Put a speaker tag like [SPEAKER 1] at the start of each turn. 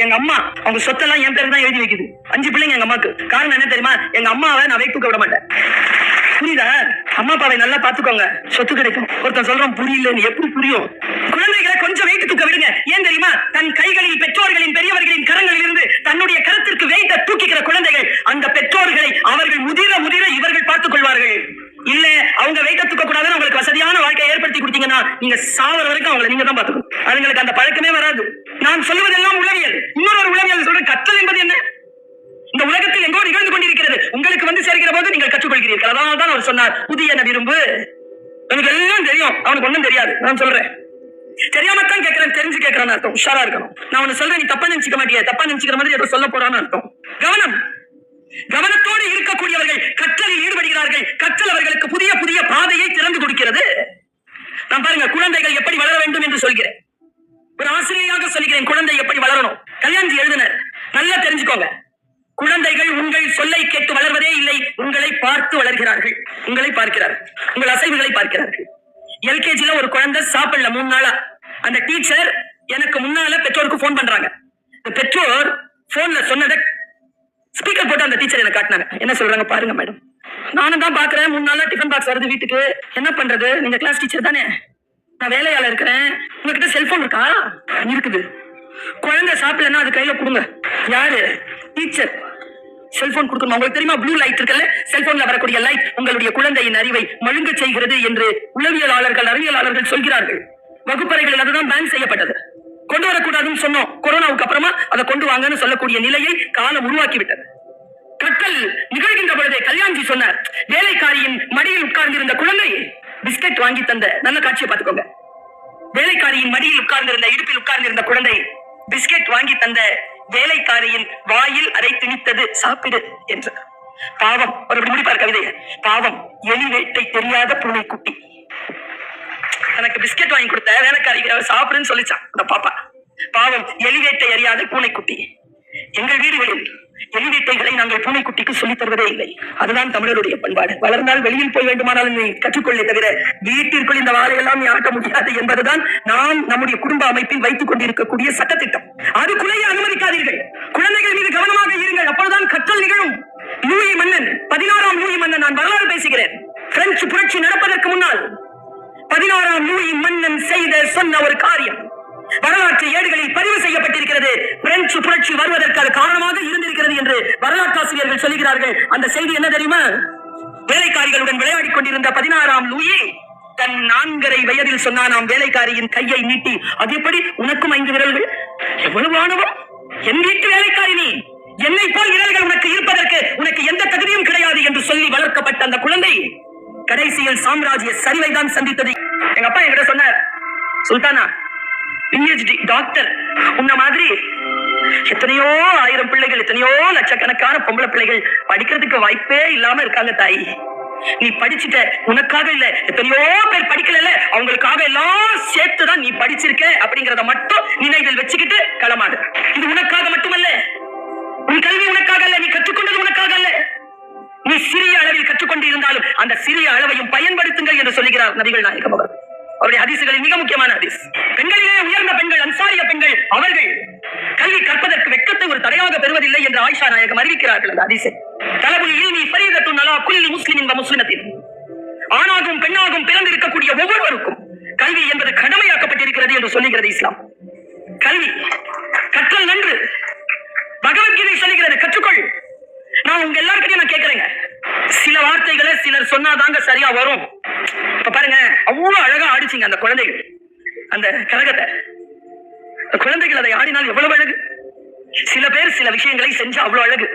[SPEAKER 1] எங்க அம்மா அவங்க சொத்தெல்லாம் என் பேருக்கு தான் எழுதி வைக்குது. 5 பிள்ளைங்க எங்க அம்மாக்கு. காரணம் என்ன தெரியுமா? எங்க அம்மாவை நான் வைக்க விட மாட்டேன். புரியுதா? அம்மா அப்பாவை நல்லா பாத்துக்கோங்க, சொத்து கிடைக்கும். ஒருத்தன் சொல்றான் புரியல, எப்படி புரியும்? குழந்தைகளை கொஞ்சம் வெயிட் தூக்க விடுங்க. ஏன் தெரியுமா? தன் கைகளில் பெற்றோர்களின் பெரியவர்களின் கரங்களில் இருந்து தன்னுடைய கரத்திற்கு வெயிட்ட தூக்கிக்கிற குழந்தைகள், அந்த பெற்றோர்களை அவர்கள் முதிர முதிர இவர்கள் பார்த்துக் கொள்வார்கள். இல்ல அவங்க வெயிட்ட தூக்க கூடாதுன்னு உங்களுக்கு வசதியான வாழ்க்கையை ஏற்படுத்தி கொடுத்தீங்கன்னா நீங்க சாவர வரைக்கும் அவங்களை நீங்க தான் பாத்துக்கணும். அதுங்களுக்கு அந்த பழக்கமே வராது. நான் சொல்லுவதெல்லாம் உளவியல். இன்னொரு உளவியல் சொல்றேன். கற்றல் என்பது என்ன? இந்த உலகத்தில் எங்கோ நிகழ்ந்து கொண்டிருக்கிறது. உங்களுக்கு வந்து சேர்க்கிற போது நீங்கள் கற்றுக்கொள்கிறீர்கள். அதனால தான் அவர் சொன்னார், புதிய விரும்பு. எனக்கு எல்லாம் தெரியும், அவனுக்கு ஒண்ணும் தெரியாது. நான் சொல்றேன், தெரியாமத்தான் கேட்கிறேன், தெரிஞ்சு கேட்கிறேன்னு அர்த்தம். உஷாரா இருக்கணும். நான் ஒண்ணு சொல்றேன், நீ தப்பா நினைச்சுக்க மாட்டியா? தப்பா நினைச்சுக்கிற மாதிரி ஏதோ சொல்ல போறான்னு அர்த்தம். கவனம். கவனத்தோடு இருக்கக்கூடியவர்கள் கற்றலில் ஈடுபடுகிறார்கள். கற்றல் அவர்களுக்கு புதிய புதிய பாதையை திறந்து கொடுக்கிறது. நான் பாருங்க, குழந்தைகள் எப்படி வளர வேண்டும் என்று சொல்கிறேன். ஒரு ஆசிரியராக சொல்கிறேன், குழந்தை எப்படி வளரணும். கல்யாண்ஜி எழுதினர், நல்லா தெரிஞ்சுக்கோங்க. குழந்தைகள் உங்கள் சொல்லை கேட்டு வளர்வதே இல்லை, உங்களை பார்த்து வளர்கிறார்கள். உங்களை பார்க்கிறார்கள், உங்கள் அசைவுகளை பார்க்கிறார்கள். எல்கேஜில ஒரு குழந்தை சாப்பிடல 3 நாளா. அந்த டீச்சர் எனக்கு முன்னால பெற்றோருக்கு போன் பண்றாங்க. பெற்றோர் போன்ல சொன்னதை ஸ்பீக்கர் போட்டு அந்த டீச்சர் எனக்கு காட்டினாங்க. என்ன சொல்றாங்க பாருங்க மேடம். நானும் தான் பாக்குறேன், 3 நாளா டிஃபன் பாக்ஸ் வருது வீட்டுக்கு. என்ன பண்றது? நீங்க கிளாஸ் டீச்சர் தானே, நான் வேலையால இருக்கிறேன். உங்ககிட்ட செல்போன் இருக்கா? இருக்குது. குழந்தை சாப்பிடலன்னா அது கையில கொடுங்க. யாரு? டீச்சர். செல்போன் கொடுக்கணும். உங்களுக்கு தெரியுமா, ப்ளூ லைட் இருக்குல்ல, செல்போன்ல வரக்கூடிய லைட் உங்களுடைய குழந்தையின் அறிவை மழுங்க செய்கிறது என்று உளவியலாளர்கள், அறிவியலாளர்கள் சொல்கிறார்கள். வகுப்பறைகளில் அதுதான் பேன் செய்யப்பட்டது. கொண்டு வரக்கூடாதுன்னு சொன்னோம். கொரோனாவுக்கு அப்புறமா அதை கொண்டு வாங்கன்னு சொல்லக்கூடிய நிலையை காலம் உருவாக்கி விட்டது. கற்றல் நிகழ்கின்ற பொழுதே கல்யாண்ஜி சொன்னார், வேலைக்காரியின் மடியில் உட்கார்ந்திருந்த குழந்தை பிஸ்கட் வாங்கி தந்த. நல்ல காட்சியை பார்த்துக்கோங்க. வேலைக்காரியின் மடியில் உட்கார்ந்திருந்த, இடுப்பில் உட்கார்ந்திருந்த குழந்தை பிஸ்கட் வாங்கி தந்த வேலைக்காரியின் வாயில் அரை திணித்தது, சாப்பிடு என்று. பாவம். ஒரு முடிப்பார் கவிதை. பாவம், எலி வேட்டை தெரியாத பூனைக்குட்டி. எனக்கு பிஸ்கட் வாங்கி கொடுத்த வேலைக்காரிக்கு சாப்பிடுன்னு சொல்லிச்சான் அந்த பாப்பா. பாவம், எலி வேட்டை அறியாத பூனைக்குட்டி. எங்கள் வீடுகளில் எலி வேட்டைகளை நாங்கள் பூனைக்குட்டிக்கு சொல்லித் தருவதே இல்லை. அதுதான் தமிழருடைய பண்பாடு. வளர்ந்தால் வெளியில் போய் வேண்டுமானால் நீ கற்றுக்கொள்ளே தவிர வீட்டிற்குள் இந்த வாழையெல்லாம் நீ ஆட்ட முடியாது என்பதுதான் நாம் நம்முடைய குடும்ப அமைப்பில் வைத்துக் கொண்டிருக்கக்கூடிய சட்டத்திட்டம். அதுக்குள்ளேயே அனுமதிக்காதீர்கள். குழந்தைகள் மீது கவனமாக இருங்கள். அப்பொழுதுதான் கற்றல் நிகழும். லூயி மன்னன், 16ஆம் லூயி மன்னன், நான் வரலாறு பேசுகிறேன். பிரெஞ்சு புரட்சி நடப்பதற்கு முன்னால் 16ஆம் லூயி மன்னன் சொன்ன ஒரு காரியம் வரலாற்று ஏடுகளில் பதிவு செய்யப்பட்டிருக்கிறது. பிரெஞ்சு புரட்சி வருவதற்கு அது காரணமாக இருந்திருக்கிறது என்று வரலாற்றாசிரியர்கள் சொல்லுகிறார்கள். அந்த செய்தி என்ன தெரியுமா? வேலைக்காரிகளுடன் விளையாடிக் கொண்டிருந்த 16ஆம் லூயி தன் 4.5 வயதில் சொன்னானாம் வேலைக்காரியின் கையை நீட்டி, அது எப்படி உனக்கும் 5 விரல்கள்? எவ்வளவு ஆணவம்! என் வீட்டு வேலைக்காரி நீ, என்னை போல் விரல்கள் உனக்கு இருப்பதற்கு உனக்கு எந்த தகுதியும் கிடையாது என்று சொல்லி வளர்க்கப்பட்ட அந்த குழந்தை கடைசியில் சாம்ராஜ்ய சரிவை தான் சந்தித்தது. எங்க அப்பா என்கிட்ட சொன்னார், சுல்தானா PhD டாக்டர் உன்ன மாதிரி எத்தனையோ 1000 பிள்ளைகள், எத்தனையோ லட்சக்கணக்கான பொம்பளை பிள்ளைகள் படிக்கிறதுக்கு வாய்ப்பே இல்லாம இருக்காங்க தாய். நீ படிச்சுட்ட, உனக்காக இல்ல, எத்தனையோ பேர் படிக்கல, அவங்களுக்காக எல்லாம் சேர்த்துதான் நீ படிச்சிருக்க அப்படிங்கறத மட்டும் நினைவில் வச்சுக்கிட்டு களமாடு. இது உனக்காக மட்டுமல்ல, உன் கல்வி உனக்காக அல்ல, நீ கற்றுக்கொண்டது உனக்காக அல்ல. நீ சிறிய அளவில் கற்றுக்கொண்டு இருந்தாலும் அந்த சிறிய அளவையும் பயன்படுத்துங்கள் என்று சொல்லுகிறார் நபிகள் நாயகம் அவர்கள். அவருடைய ஹதீசுகளில் மிக முக்கியமான ஹதீஸ். பெண்களிலே உயர்ந்த பெண்கள், அன்சாரிய பெண்கள், அவர்கள் கல்வி கற்பதற்கு வெட்கத்தை ஒரு தடையாக பெறுவதில்லை என்று ஆயிஷா நாயகம் அறிவிக்கிறார்கள். அந்த ஹதீஸை தலபுல் இல்மி ஃபரீதத்துன் அலா குல்லி முஸ்லிமின் வ முஸ்லிமத்தின். ஆணாகும் பெண்ணாகும் பிறந்திருக்கக்கூடிய ஒவ்வொருவருக்கும் கல்வி என்பது கடமையாக்கப்பட்டிருக்கிறது என்று சொல்லுகிறது இஸ்லாம். கல்வி கற்றல் நன்று. பகவத்கீதை சொல்லுகிறது, கற்றுக்கொள். நான் உங்க எல்லாருக்கிட்டையும் நான் கேட்கிறேங்க, சில வார்த்தைகளை சிலர் சொன்னாதாங்க சரியா வரும். இப்ப பாருங்க, அவ்வளவு அழகா ஆடிச்சிங்க அந்த குழந்தைகள் அந்த கரகத்தை. குழந்தைகள் அதை ஆடினால் எவ்வளவு அழகு. சில பேர் சில விஷயங்களை செஞ்சு அவ்வளவு அழகு.